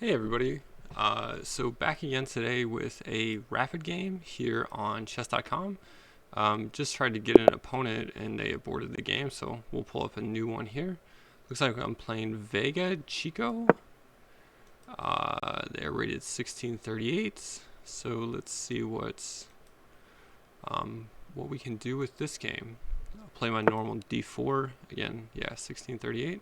Hey everybody, so back again today with a rapid game here on chess.com. Just tried to get an opponent and they aborted the game, so we'll pull up a new one here. Looks like I'm playing Vega Chico. They're rated 1638, so let's see what we can do with this game. I'll play my normal d4, again, yeah, 1638.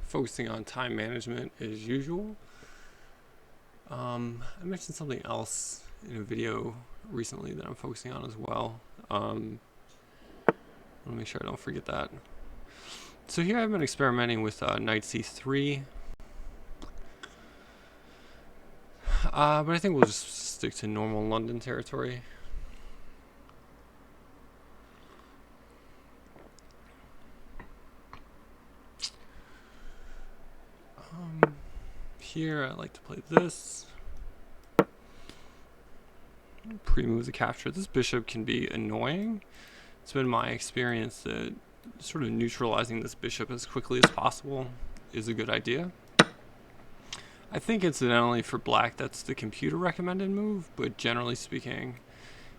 Focusing on time management as usual. I mentioned something else in a video recently that I'm focusing on as well. I want to make sure I don't forget that. So here I've been experimenting with knight c3, but I think we'll just stick to normal London territory. Here I like to play this. Pre-move the capture. This bishop can be annoying. It's been my experience that sort of neutralizing this bishop as quickly as possible is a good idea. I think incidentally for black that's the computer recommended move, but generally speaking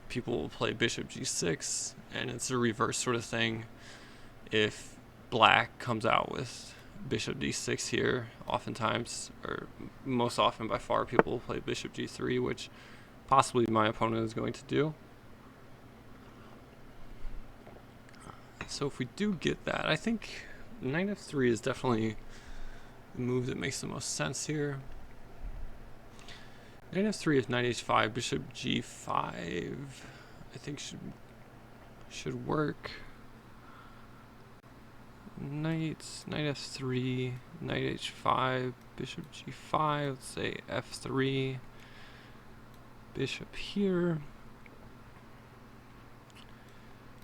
people will play bishop g6 and it's a reverse sort of thing. If black comes out with bishop d6 here, oftentimes, or most often by far, people will play bishop g3, which possibly my opponent is going to do. So if we do get that, I think knight f3 is definitely the move that makes the most sense here. Knight f3 is knight h5, bishop g5, I think should work. Knight f3, knight h5, bishop g5, let's say f3, bishop here,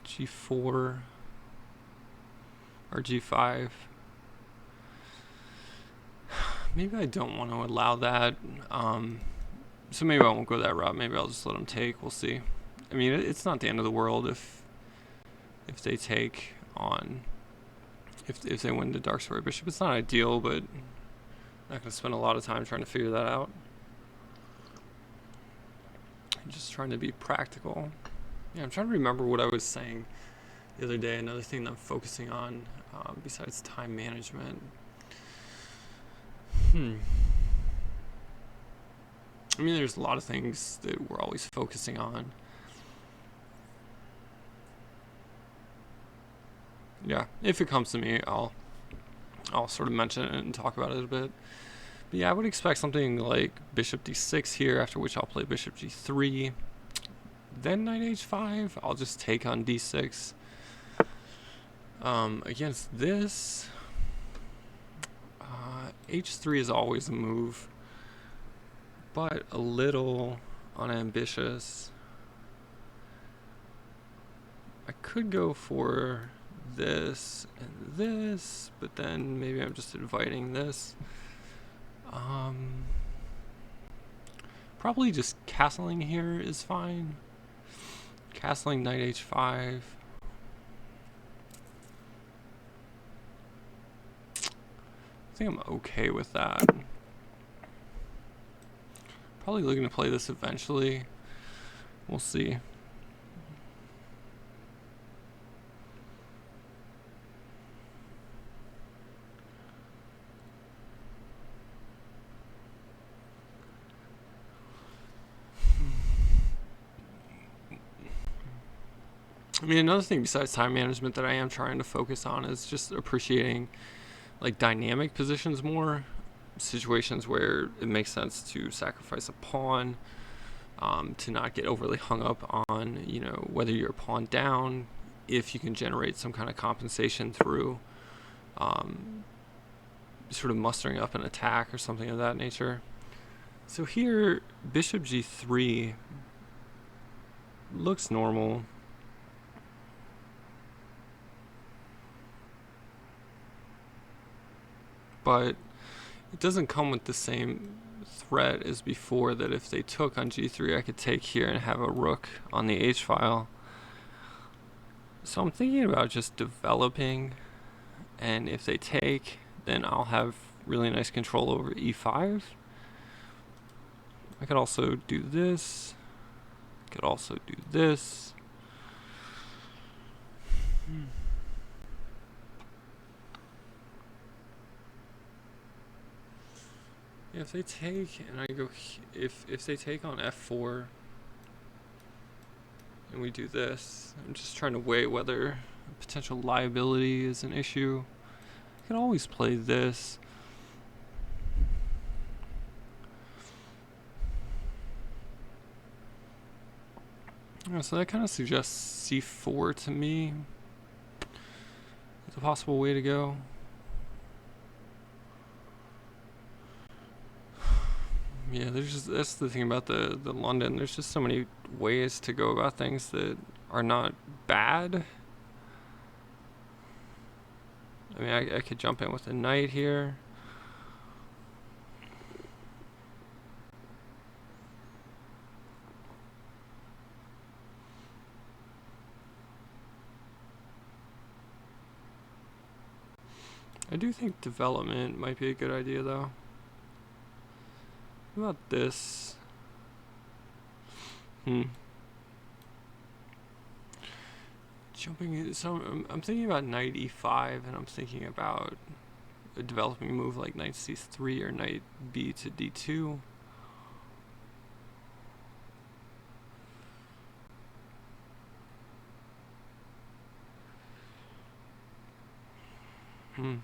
g4, or g5. Maybe I don't want to allow that, so maybe I won't go that route. Maybe I'll just let them take, we'll see. I mean, it's not the end of the world if they take on, if they win the dark square bishop. It's not ideal, but I'm not going to spend a lot of time trying to figure that out. I'm just trying to be practical. Yeah, I'm trying to remember what I was saying the other day. Another thing that I'm focusing on besides time management. I mean, there's a lot of things that we're always focusing on. Yeah, if it comes to me, I'll sort of mention it and talk about it a bit. But yeah, I would expect something like bishop d6 here, after which I'll play bishop g3. Then knight h5, I'll just take on d6. Against this, h3 is always a move, but a little unambitious. I could go for this and this, but then maybe I'm just inviting this. Probably just castling here is fine. Castling knight h5. I think I'm okay with that. Probably looking to play this eventually. We'll see. I mean, another thing besides time management that I am trying to focus on is just appreciating like dynamic positions more. Situations where it makes sense to sacrifice a pawn, to not get overly hung up on, you know, whether you're a pawn down, if you can generate some kind of compensation through sort of mustering up an attack or something of that nature. So here, bishop g3 looks normal. But it doesn't come with the same threat as before, that if they took on g3, I could take here and have a rook on the h-file. So I'm thinking about just developing, and if they take, then I'll have really nice control over e5. I could also do this. Could also do this. Yeah, if they take and I go, if they take on f4 and we do this, I'm just trying to weigh whether potential liability is an issue. I can always play this. Yeah, so that kind of suggests c4 to me. It's a possible way to go. Yeah, that's the thing about the London. There's just so many ways to go about things that are not bad. I mean, I could jump in with a knight here. I do think development might be a good idea, though. What about this? Jumping. So I'm thinking about knight e5, and I'm thinking about a developing move like knight c3 or knight b to d2. Don't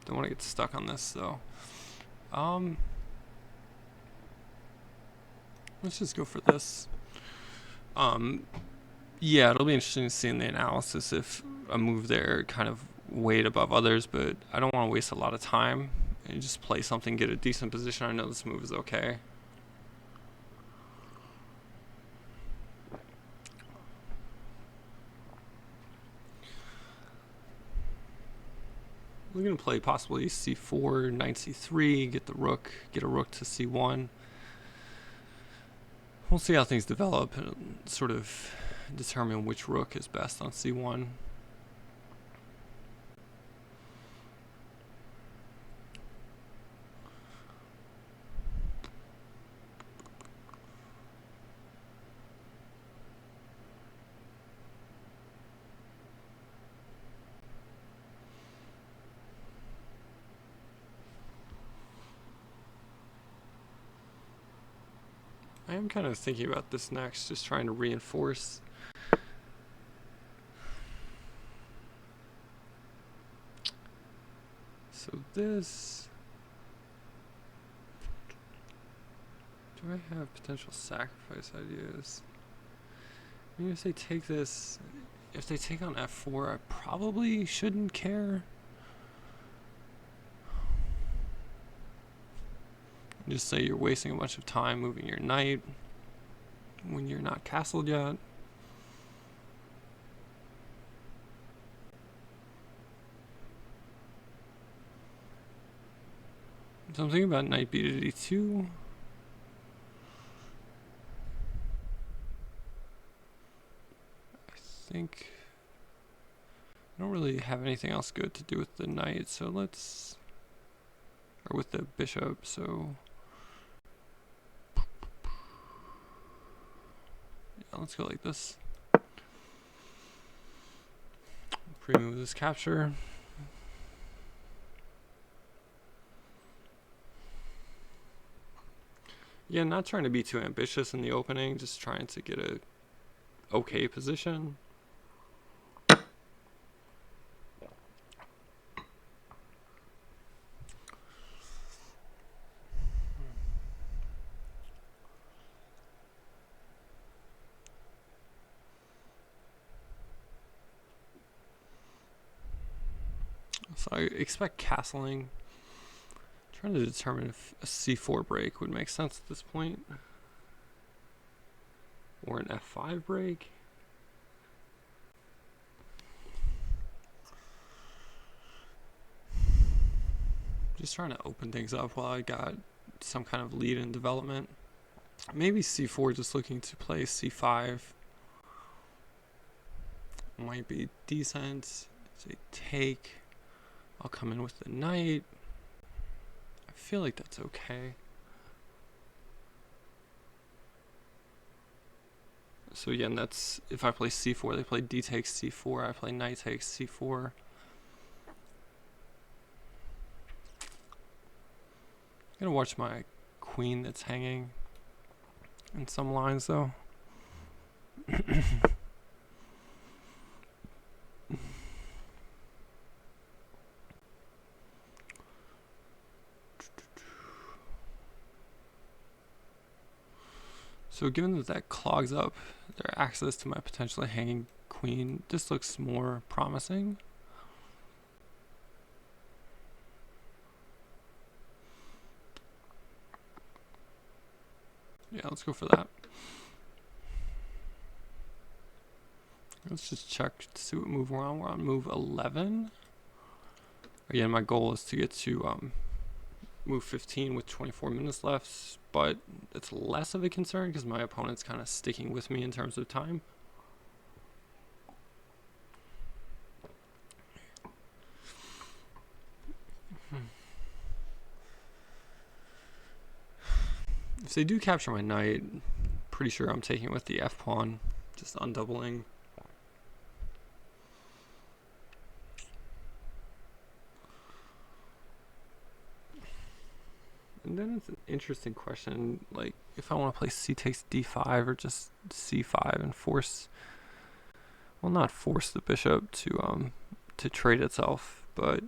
want to get stuck on this though. Let's just go for this. Yeah, it'll be interesting to see in the analysis if a move there kind of weighed above others, but I don't want to waste a lot of time and just play something, get a decent position. I know this move is okay. We're going to play possibly c4, knight c3, get a rook to c1. We'll see how things develop and sort of determine which rook is best on c1. I am kind of thinking about this next, just trying to reinforce. So this, do I have potential sacrifice ideas? I mean, if they take this, if they take on f4, I probably shouldn't care. Just say you're wasting a bunch of time moving your knight when you're not castled yet. So I'm thinking about knight b to d2. I think I don't really have anything else good to do with the knight, so let's, or with the bishop, so yeah, let's go like this. Pre-move this capture. Yeah, not trying to be too ambitious in the opening, just trying to get a okay position. So I expect castling. Trying to determine if a c4 break would make sense at this point. Or an f5 break. Just trying to open things up while I got some kind of lead in development. Maybe c4, just looking to play c5. might be decent. It's a take. I'll come in with the knight. I feel like that's okay. So again, that's if I play c4, they play d takes c4, I play knight takes c4. I'm gonna watch my queen that's hanging in some lines though. So given that that clogs up their access to my potentially hanging queen, this looks more promising. Yeah, let's go for that. Let's just check to see what move we're on. We're on move 11. Again, my goal is to get to move 15 with 24 minutes left, but it's less of a concern because my opponent's kind of sticking with me in terms of time. If they do capture my knight, pretty sure I'm taking it with the f pawn, just undoubling. And then it's an interesting question, like if I want to play c takes d5 or just c5 and force, well, not force the bishop to trade itself, but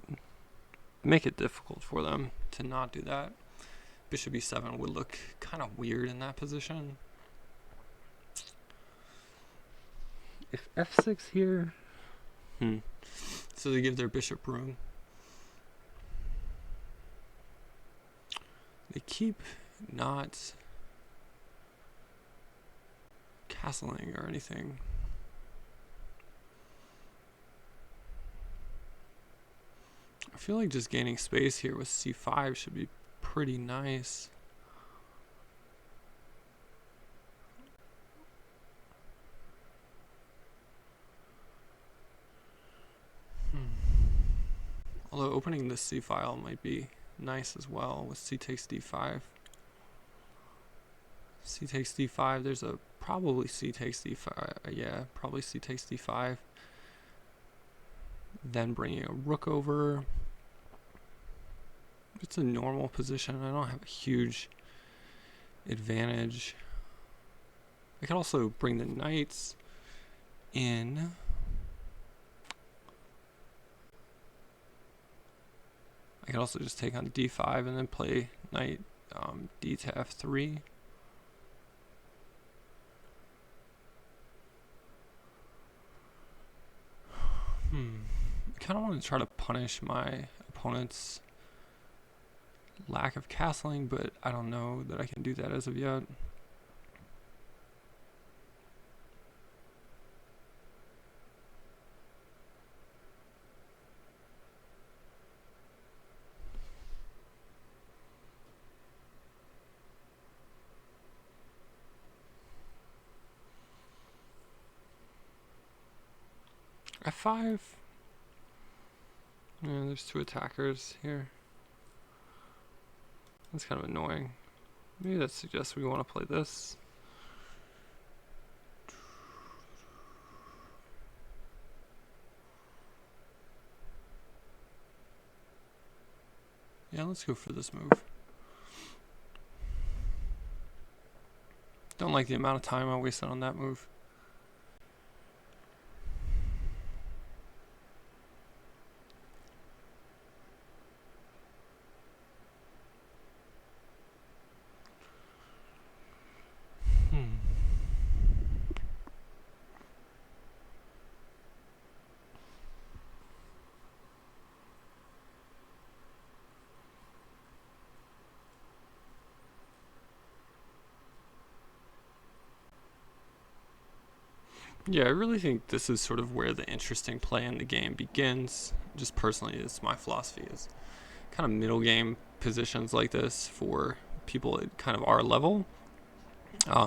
make it difficult for them to not do that. Bishop e7 would look kind of weird in that position. If f6 here, so they give their bishop room. They keep not castling or anything. I feel like just gaining space here with c5 should be pretty nice. Although opening this c file might be nice as well with c takes d5. C takes d5, there's a probably c takes d5, yeah, probably c takes d5. Then bringing a rook over. It's a normal position, I don't have a huge advantage. I could also bring the knights in. I could also just take on d5 and then play knight d to f3. I kind of want to try to punish my opponent's lack of castling, but I don't know that I can do that as of yet. f5. Yeah, there's two attackers here. That's kind of annoying. Maybe that suggests we want to play this. Yeah, let's go for this move. Don't like the amount of time I wasted on that move. Yeah, I really think this is sort of where the interesting play in the game begins. Just personally, it's my philosophy is kind of middle game positions like this for people at kind of our level.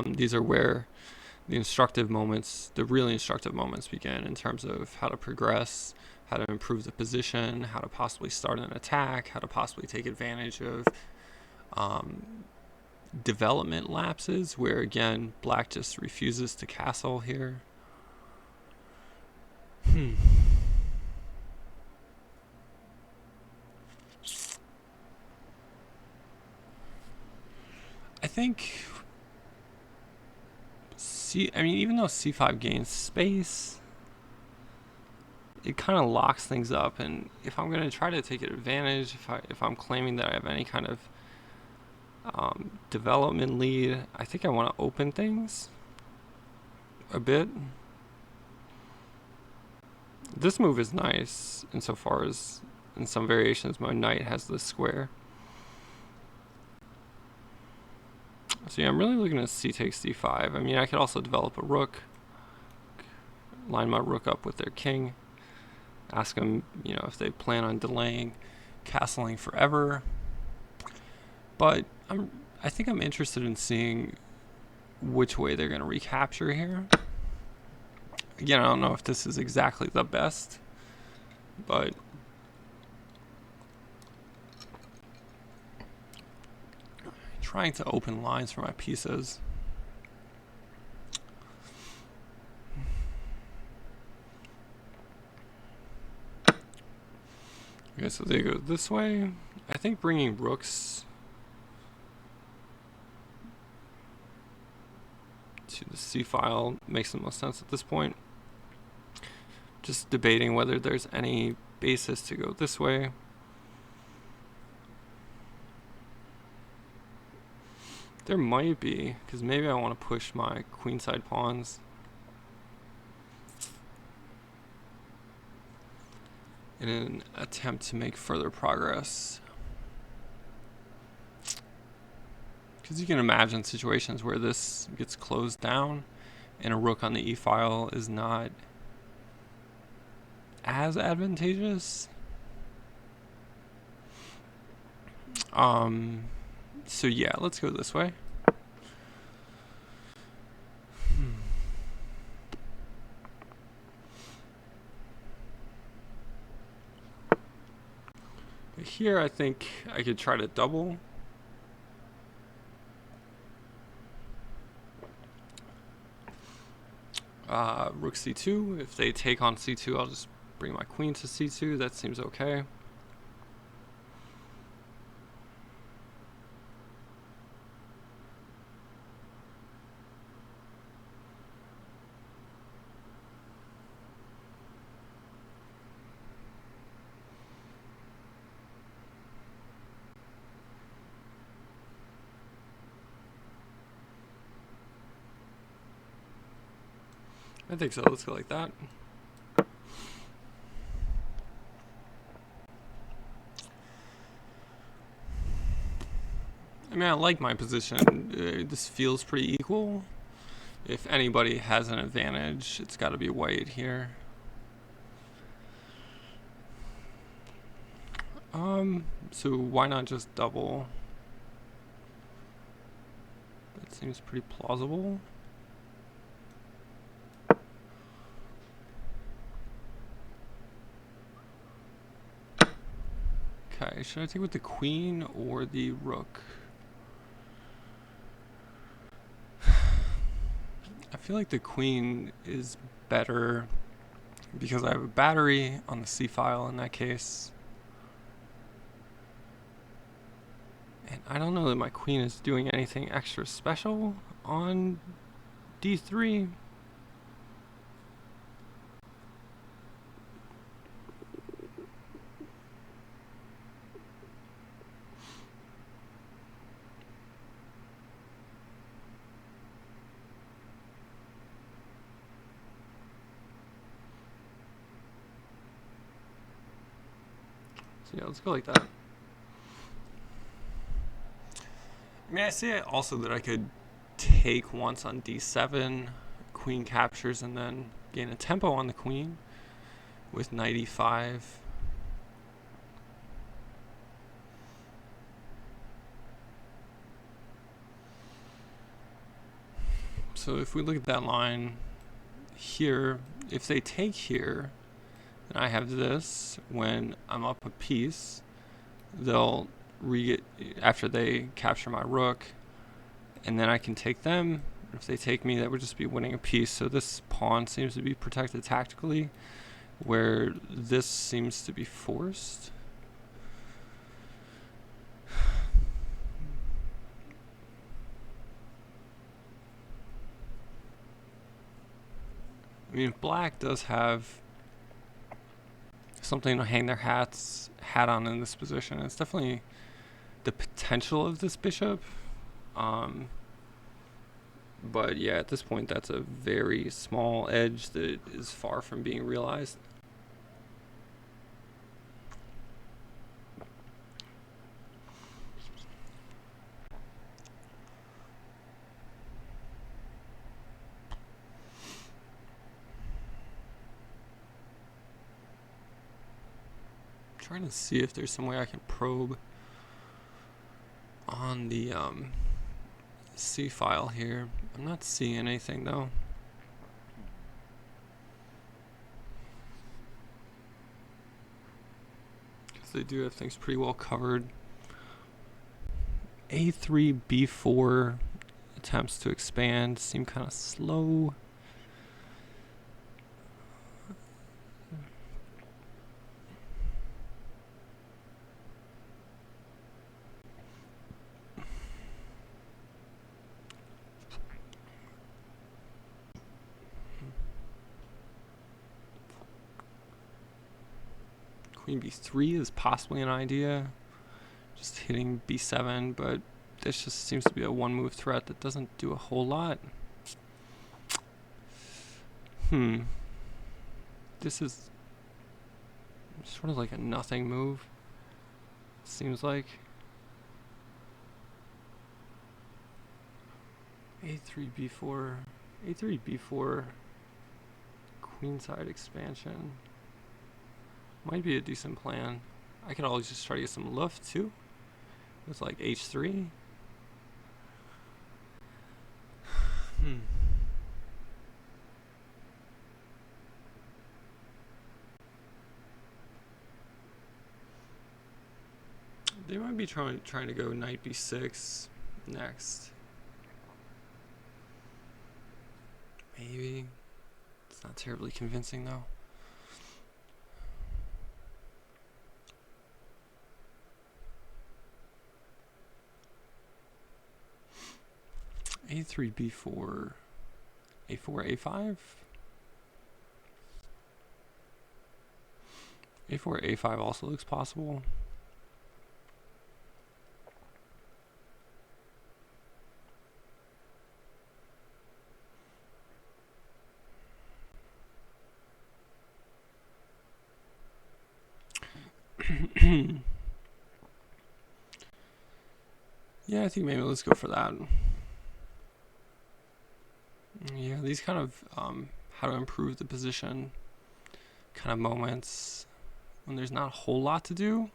These are where the instructive moments, the really instructive moments begin in terms of how to progress, how to improve the position, how to possibly start an attack, how to possibly take advantage of development lapses where, again, black just refuses to castle here. I think even though c5 gains space, it kind of locks things up, and if I'm going to try to take advantage, if I'm claiming that I have any kind of development lead, I think I want to open things a bit. This move is nice insofar as in some variations my knight has this square. So yeah, I'm really looking at c takes d5. I mean, I could also develop a rook, line my rook up with their king, ask them, if they plan on delaying castling forever. But I think I'm interested in seeing which way they're going to recapture here. Again, I don't know if this is exactly the best, but trying to open lines for my pieces. Okay, so they go this way. I think bringing rooks to the C file makes the most sense at this point. Just debating whether there's any basis to go this way. There might be, because maybe I want to push my queenside pawns. In an attempt to make further progress. Because you can imagine situations where this gets closed down and a rook on the e file is not as advantageous. So yeah, let's go this way. Here I think I could try to double. Rook c2. If they take on c2, I'll just bring my queen to c2. That seems okay. I think so. Let's go like that. I mean, I like my position. This feels pretty equal. If anybody has an advantage, it's got to be white here. So why not just double? That seems pretty plausible. Okay, should I take with the queen or the rook? I feel like the queen is better because I have a battery on the c file in that case. And I don't know that my queen is doing anything extra special on d3. So yeah, let's go like that. I mean, I say also that I could take once on d7, queen captures, and then gain a tempo on the queen with knight e5. So if we look at that line here, if they take here, and I have this, when I'm up a piece, they'll after they capture my rook, and then I can take them. If they take me, that would just be winning a piece. So this pawn seems to be protected tactically, where this seems to be forced. I mean, if black does have something to hang their hat on in this position, it's definitely the potential of this bishop. But yeah, at this point, that's a very small edge that is far from being realized. I'm trying to see if there's some way I can probe on the C file here. I'm not seeing anything though. Because they do have things pretty well covered. A3, B4 attempts to expand seem kind of slow. Queen B3 is possibly an idea. Just hitting B7, but this just seems to be a one move threat that doesn't do a whole lot. This is sort of like a nothing move, seems like. A3, B4, A3, B4, queenside expansion. Might be a decent plan. I could always just try to get some luft too, with like H3. They might be trying to go knight B6 next. Maybe. It's not terribly convincing though. A3, B4, A4, A5. A4, A5 also looks possible. Yeah, I think maybe let's go for that. Yeah, these kind of how to improve the position kind of moments when there's not a whole lot to do,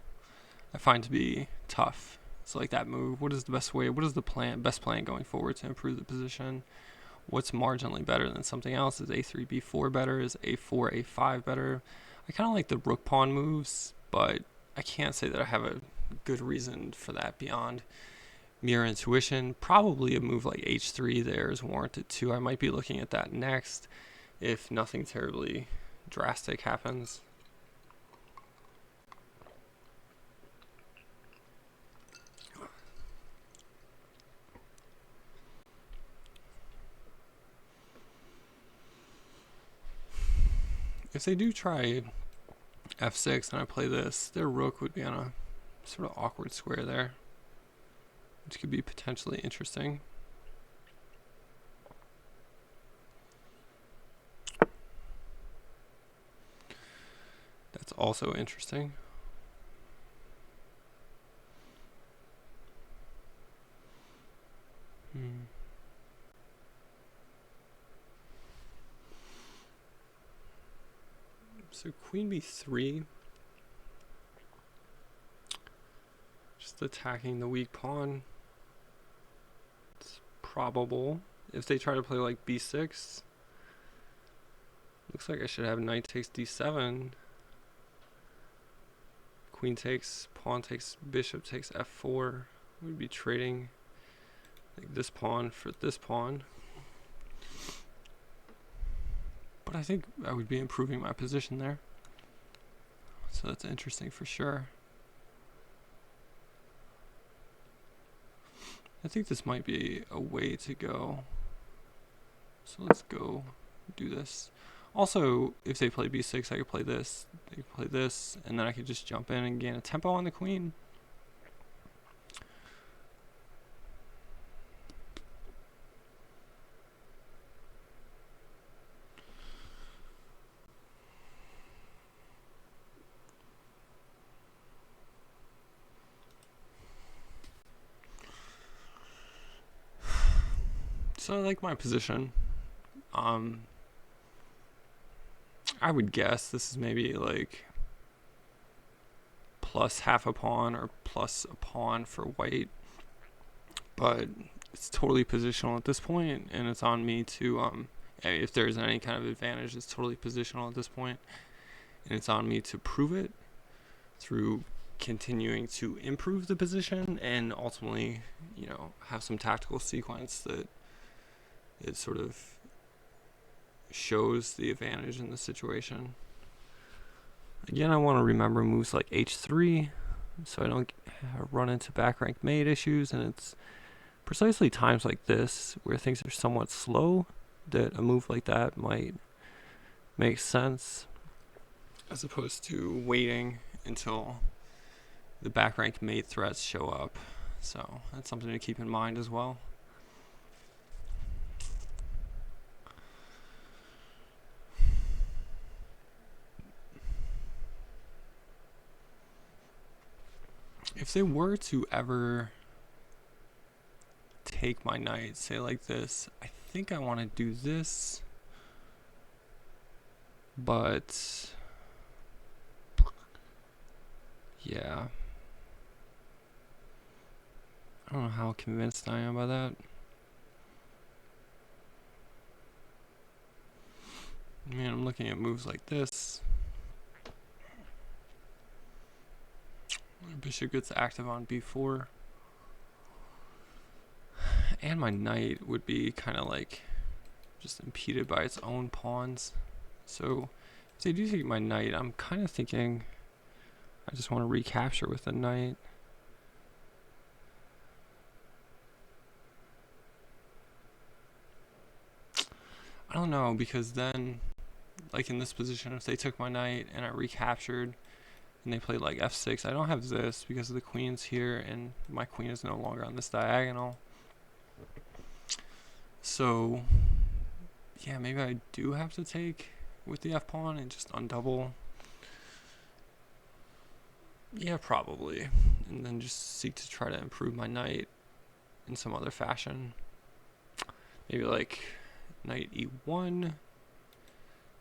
I find to be tough. So like that move, what is the best way, what is the best plan going forward to improve the position? What's marginally better than something else? Is A3, B4 better? Is A4, A5 better? I kind of like the rook pawn moves, but I can't say that I have a good reason for that beyond mere intuition. Probably a move like H3 there is warranted too. I might be looking at that next if nothing terribly drastic happens. If they do try F6 and I play this, their rook would be on a sort of awkward square there, which could be potentially interesting. That's also interesting. So queen b3, just attacking the weak pawn. It's probable. if they try to play like b6, looks like I should have knight takes d7, queen takes, pawn takes, bishop takes f4. We'd be trading like this pawn for this pawn. But I think I would be improving my position there. So that's interesting for sure. I think this might be a way to go. So let's go do this. Also, if they play b6, I could play this. They could play this, and then I could just jump in and gain a tempo on the queen. So I like my position. I would guess this is maybe like plus half a pawn or plus a pawn for white, but it's totally positional at this point, and it's on me to if there's any kind of advantage, it's totally positional at this point, and it's on me to prove it through continuing to improve the position and ultimately, have some tactical sequence that it sort of shows the advantage in the situation. Again, I want to remember moves like h3 so I don't run into back rank mate issues, and it's precisely times like this where things are somewhat slow that a move like that might make sense, as opposed to waiting until the back rank mate threats show up. So that's something to keep in mind as well. If they were to ever take my knight, say like this, I think I want to do this, but yeah, I don't know how convinced I am by that. Man, I'm looking at moves like this. Bishop gets active on b4. And my knight would be kind of like just impeded by its own pawns. So if they do take my knight, I'm kind of thinking I just want to recapture with the knight. I don't know, because then, like in this position, if they took my knight and I recaptured and they played like f6, I don't have this because the queen's here and my queen is no longer on this diagonal. So yeah, maybe I do have to take with the f-pawn and just undouble. Yeah, probably. And then just seek to try to improve my knight in some other fashion. Maybe like knight e1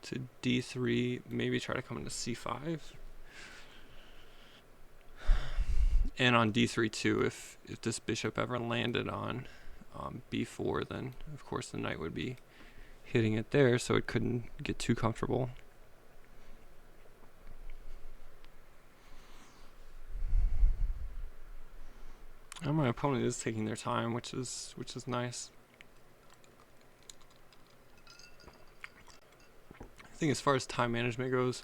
to d3, maybe try to come into c5. And on d3 too, if this bishop ever landed on b4, then of course the knight would be hitting it there, so it couldn't get too comfortable. And my opponent is taking their time, which is nice. I think as far as time management goes,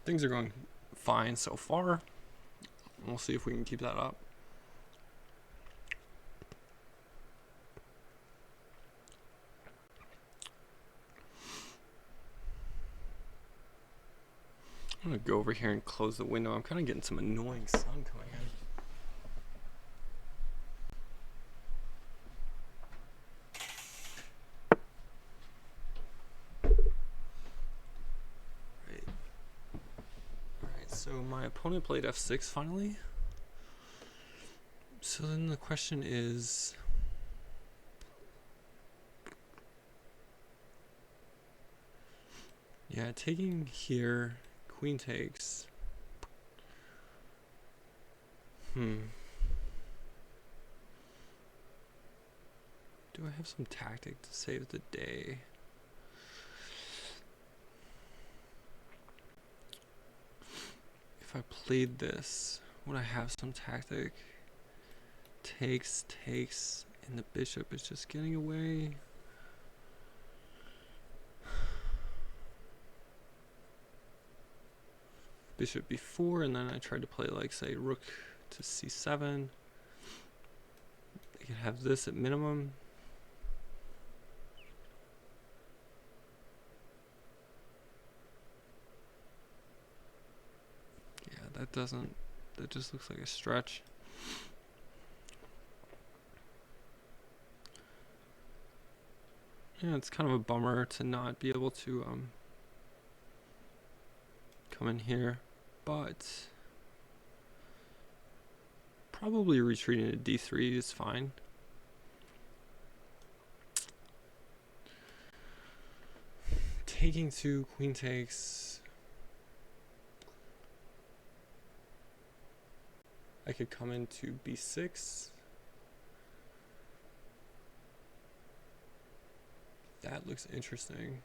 things are going fine so far. We'll see if we can keep that up. I'm gonna go over here and close the window. I'm kind of getting some annoying sun coming in. Alright, so my opponent played f6 finally. So then the question is, yeah, taking here, queen takes. Do I have some tactic to save the day? If I played this, would I have some tactic? Takes, and the bishop is just getting away. Bishop b4, and then I tried to play like, say, rook to c7. They could have this at minimum. Yeah, that just looks like a stretch. Yeah, it's kind of a bummer to not be able to come in here, but probably retreating to d3 is fine. Taking 2, queen takes. I could come into b6. That looks interesting.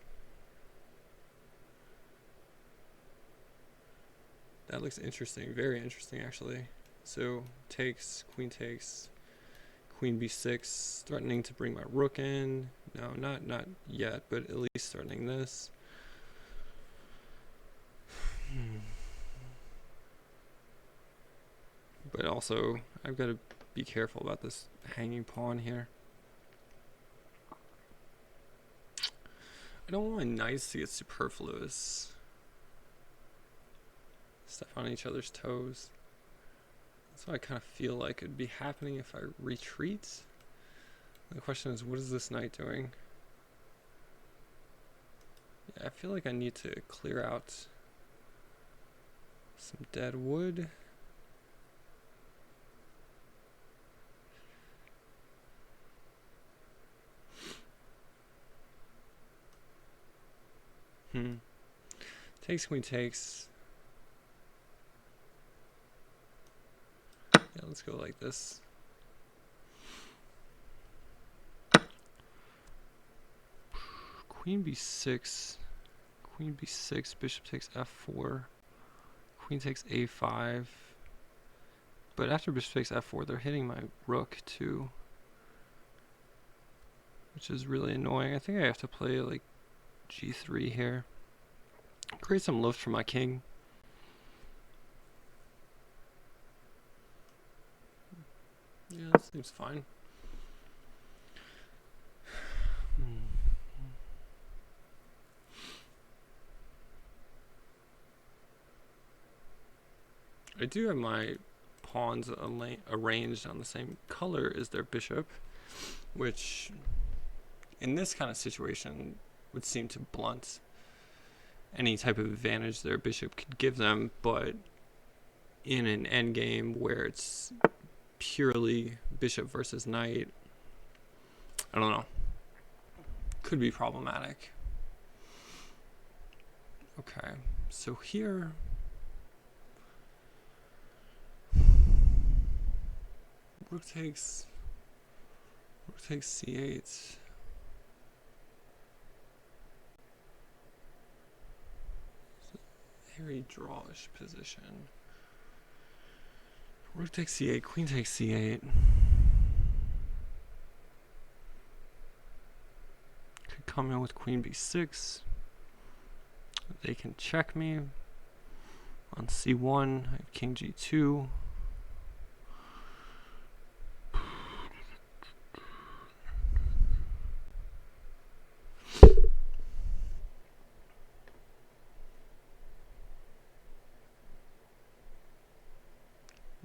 That looks interesting, very interesting actually. So takes, queen b6, threatening to bring my rook in. No, not yet, but at least threatening this. But also, I've got to be careful about this hanging pawn here. I don't want my knights to get superfluous. Step on each other's toes. That's what I kind of feel like it'd be happening if I retreat. The question is, what is this knight doing? Yeah, I feel like I need to clear out some dead wood. Takes, queen takes. Yeah, let's go like this. Queen b6. Queen b6, bishop takes f4. Queen takes a5. But after bishop takes f4, they're hitting my rook too, which is really annoying. I think I have to play like g3 here. Create some lift for my king. Yeah, that seems fine. I do have my pawns arranged on the same color as their bishop, which in this kind of situation would seem to blunt any type of advantage their bishop could give them, but in an endgame where it's purely bishop versus knight, I don't know, could be problematic. Okay, so here rook takes c8. Very drawish position. Rook takes c8, queen takes c8. Could come in with queen b6. They can check me. On c1, I have king g2.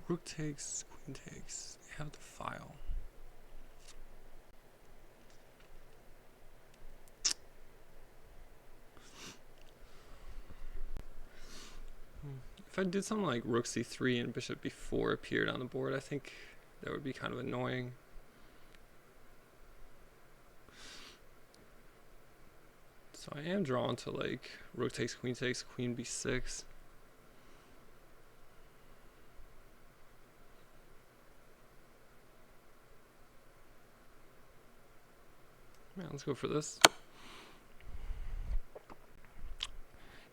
Rook takes, queen takes. They have the file. If I did something like rook c3 and bishop b4 appeared on the board, I think that would be kind of annoying. So I am drawn to like rook takes, queen b6. Yeah, let's go for this.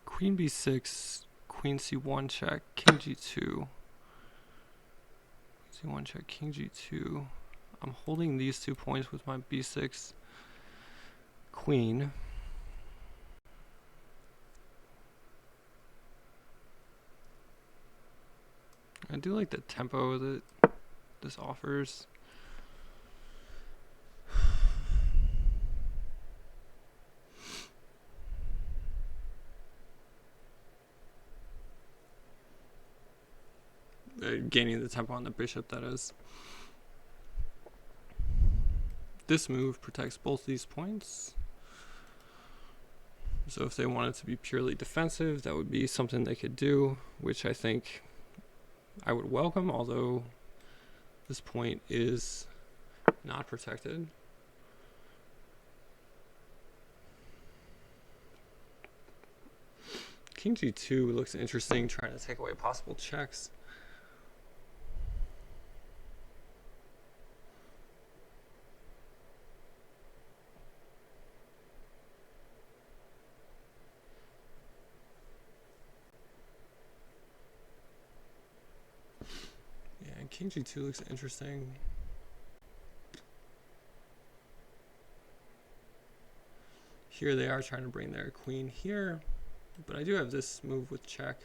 Queen b6, queen c1 check, king g2. C1 check, king g2. I'm holding these 2 points with my b6 queen. I do like the tempo that this offers. Gaining the tempo on the bishop, that is. This move protects both these points. So if they wanted to be purely defensive, that would be something they could do, which I think I would welcome, although this point is not protected. King g2 looks interesting, trying to take away possible checks. Yeah, king g2 looks interesting. Here they are trying to bring their queen here, but I do have this move with check.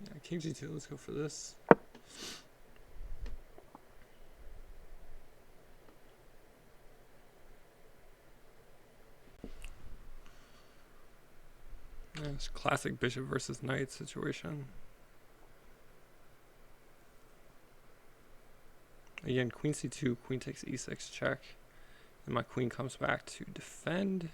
Yeah, king g2, let's go for this. Yeah, it's classic bishop versus knight situation. Again, queen c2, queen takes e6 check, and my queen comes back to defend.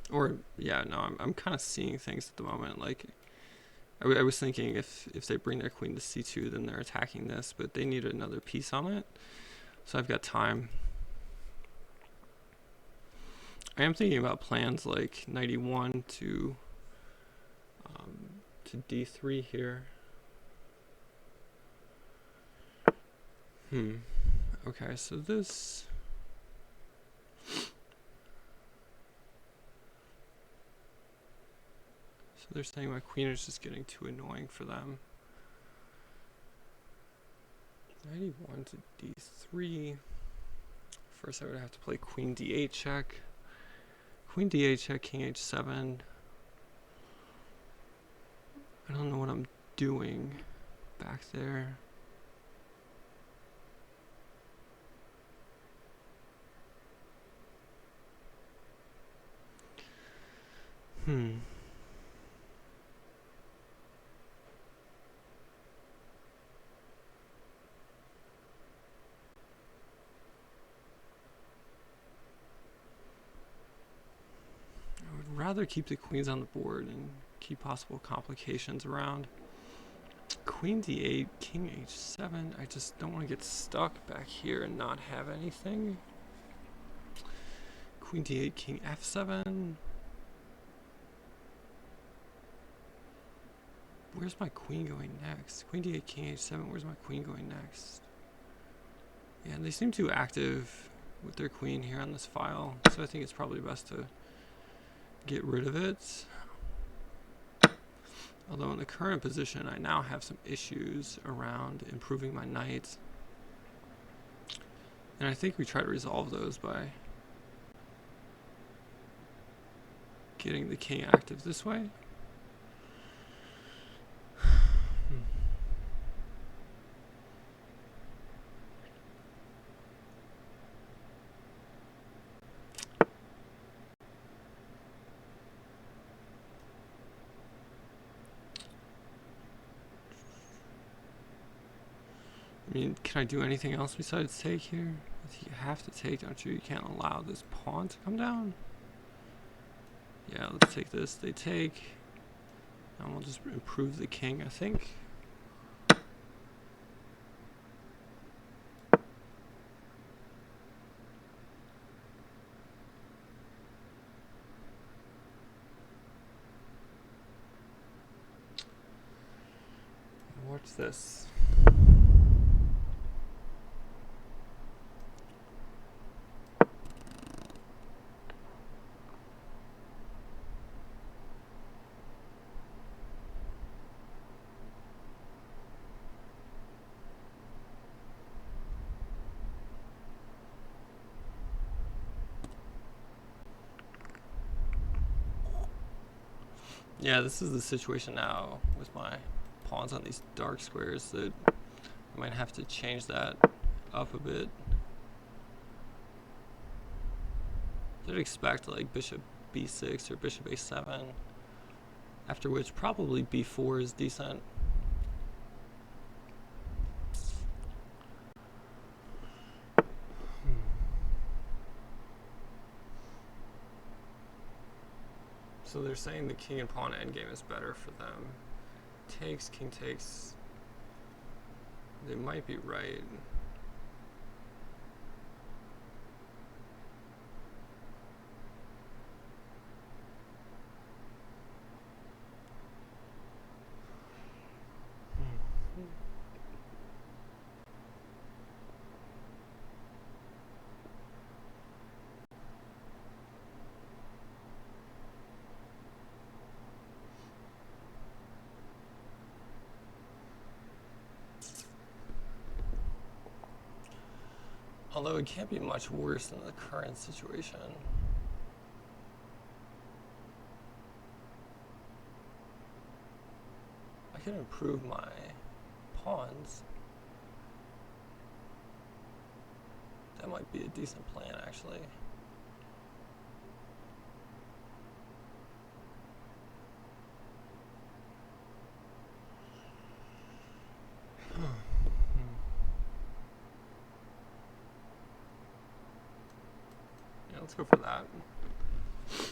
Or, yeah, no, I'm kind of seeing things at the moment. Like, I was thinking if they bring their queen to c2, then they're attacking this, but they need another piece on it. So I've got time. I am thinking about plans like knight e1 to d3 here. Okay, so this... So they're saying my queen is just getting too annoying for them. Knight e1 to d3. First I would have to play queen d8 check. Queen d8 check, king h7. I don't know what I'm doing back there. I would rather keep the queens on the board and keep possible complications around. Queen d8, king h7. I just don't want to get stuck back here and not have anything. Queen d8, king f7. Where's my queen going next? Queen d8, king h7. Where's my queen going next? Yeah, they seem too active with their queen here on this file, so I think it's probably best to get rid of it. Although in the current position, I now have some issues around improving my knight. And I think we try to resolve those by getting the king active this way. I mean, can I do anything else besides take here? I You have to take, don't you? You can't allow this pawn to come down. Yeah, let's take this. They take. And we'll just improve the king, I think. Watch this. Yeah, this is the situation now with my pawns on these dark squares that I might have to change that up a bit. I'd expect like bishop b6 or bishop a7, after which probably b4 is decent. So they're saying the king and pawn endgame is better for them. Takes, king takes. They might be right. Although it can't be much worse than the current situation. I can improve my pawns. That might be a decent plan, actually. Let's go for that.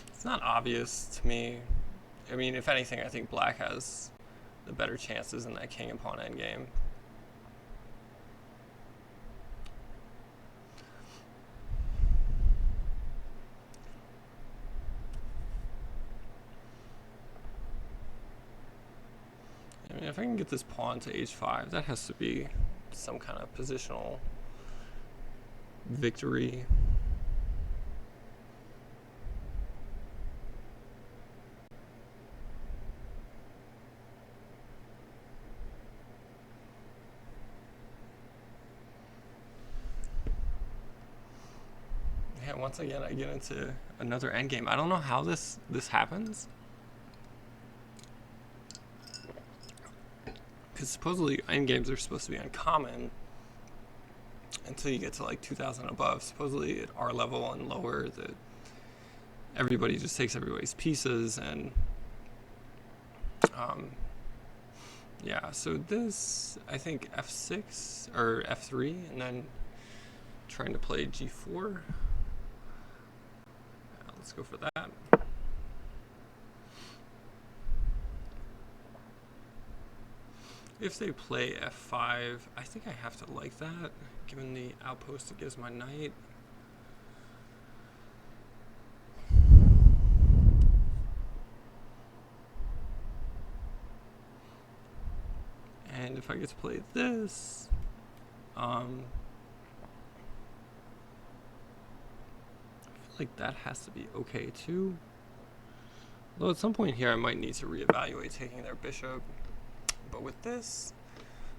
It's not obvious to me. I mean, if anything, I think black has the better chances in that king and pawn endgame. I mean, if I can get this pawn to h5, that has to be some kind of positional victory. Once again, I get into another endgame. I don't know how this happens, because supposedly endgames are supposed to be uncommon until you get to like 2000 above. Supposedly at our level and lower, that everybody just takes everybody's pieces, and yeah. So this, I think f6 or f3, and then trying to play g4. Let's go for that. If they play f5, I think I have to like that, given the outpost it gives my knight. And if I get to play this, I feel like that has to be okay too. Though at some point here I might need to reevaluate taking their bishop. But with this,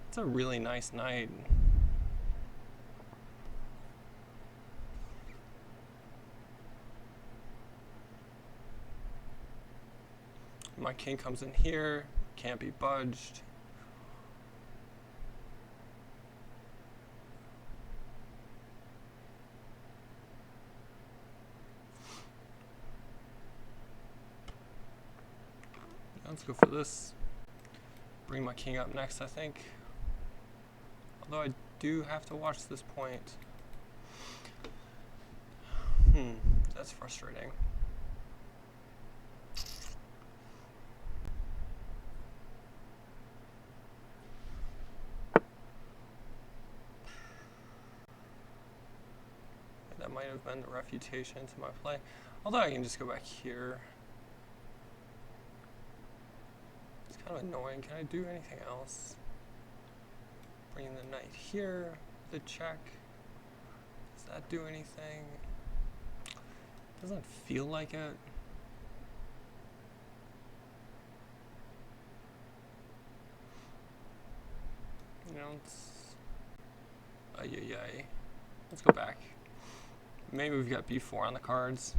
it's a really nice knight. My king comes in here, can't be budged. Let's go for this. Bring my king up next, I think. Although I do have to watch this point. That's frustrating. That might have been the refutation to my play. Although I can just go back here. It's kind of annoying. Can I do anything else? Bring in the knight here. The check. Does that do anything? Doesn't feel like it. You know, it's... Ay. Let's go back. Maybe we've got b4 on the cards.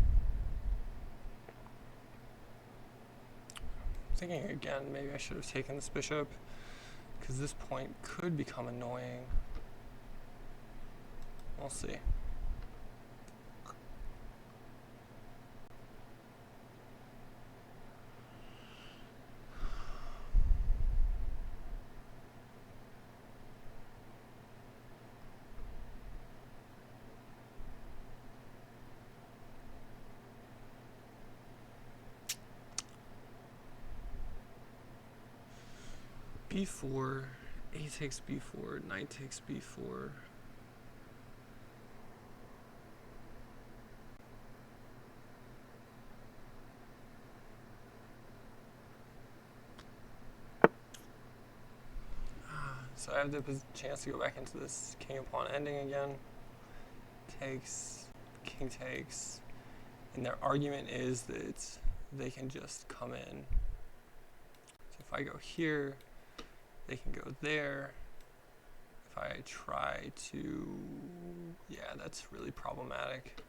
Thinking again, maybe I should have taken this bishop, because this point could become annoying. We'll see. b4, a takes b4, knight takes b4. So I have the chance to go back into this king and pawn ending again. Takes, king takes, and their argument is that they can just come in. So if I go here, they can go there. If I try to, yeah, that's really problematic.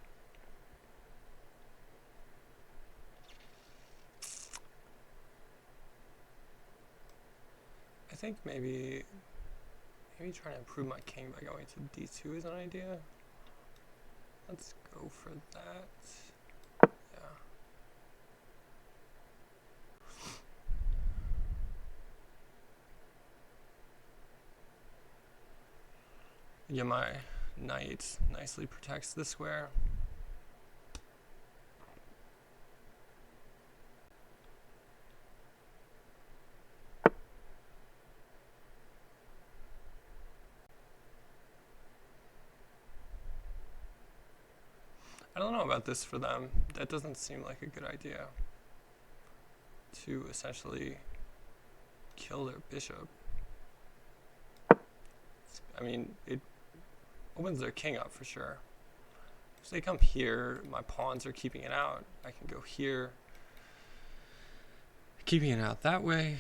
I think maybe trying to improve my king by going to d2 is an idea. Let's go for that. Yeah, my knight nicely protects the square. I don't know about this for them. That doesn't seem like a good idea. To essentially kill their bishop. I mean, it opens their king up for sure. If they come here, my pawns are keeping it out. I can go here, keeping it out that way.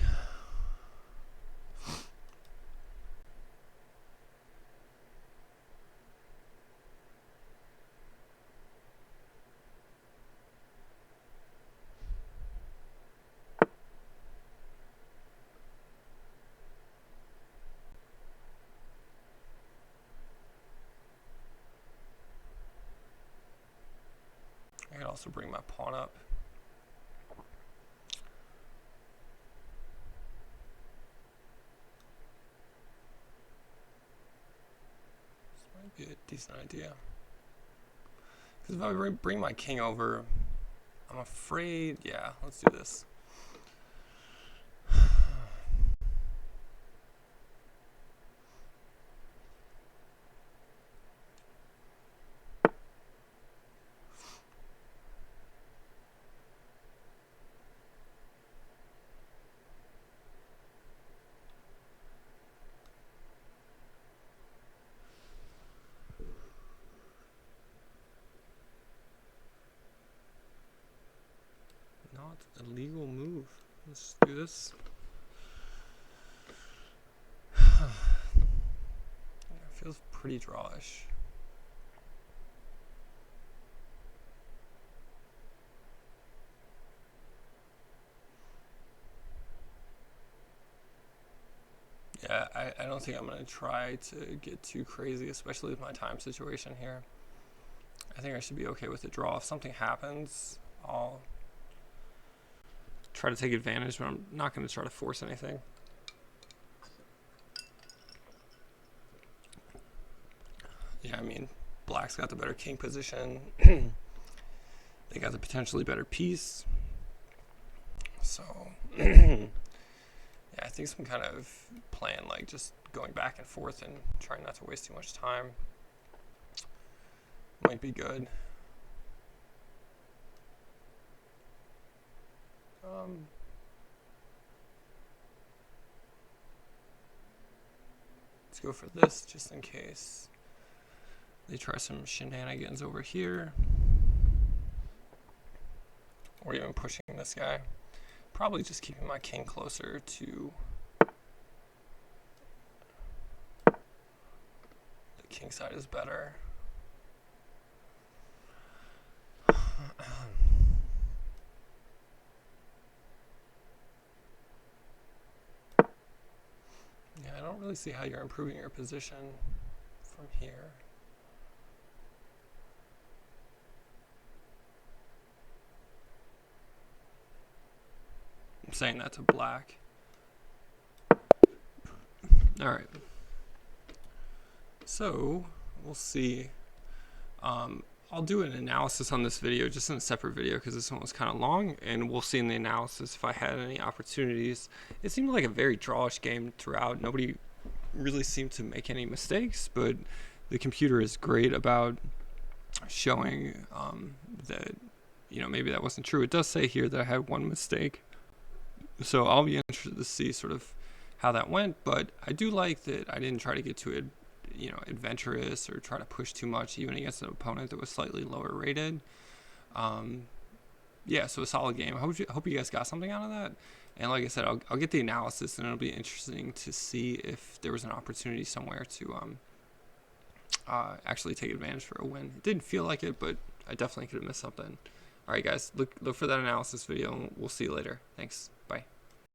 I could also bring my pawn up. This might be a decent idea. Because if I bring my king over, I'm afraid, yeah, let's do this. Not a legal move. Let's do this. It feels pretty drawish. Yeah, I don't think I'm going to try to get too crazy, especially with my time situation here. I think I should be okay with the draw. If something happens, I'll try to take advantage, but I'm not going to try to force anything. Yeah, I mean, black's got the better king position. they got the potentially better piece. So, yeah, I think some kind of plan, like just going back and forth and trying not to waste too much time, might be good. Let's go for this just in case they try some shenanigans over here. Or even pushing this guy. Probably just keeping my king closer to the king side is better. Yeah, I don't really see how you're improving your position from here. I'm saying that to black. Alright. So, we'll see. I'll do an analysis on this video, just in a separate video, because this one was kind of long, and we'll see in the analysis if I had any opportunities. It seemed like a very drawish game throughout. Nobody really seemed to make any mistakes, but the computer is great about showing that, you know, maybe that wasn't true. It does say here that I had one mistake, so I'll be interested to see sort of how that went, but I do like that I didn't try to get too adventurous or try to push too much, even against an opponent that was slightly lower rated. Yeah, so a solid game. I hope you guys got something out of that. And like I said, I'll get the analysis, and it'll be interesting to see if there was an opportunity somewhere to actually take advantage for a win. It didn't feel like it, but I definitely could have missed something. All right, guys, look for that analysis video, and we'll see you later. Thanks. Bye.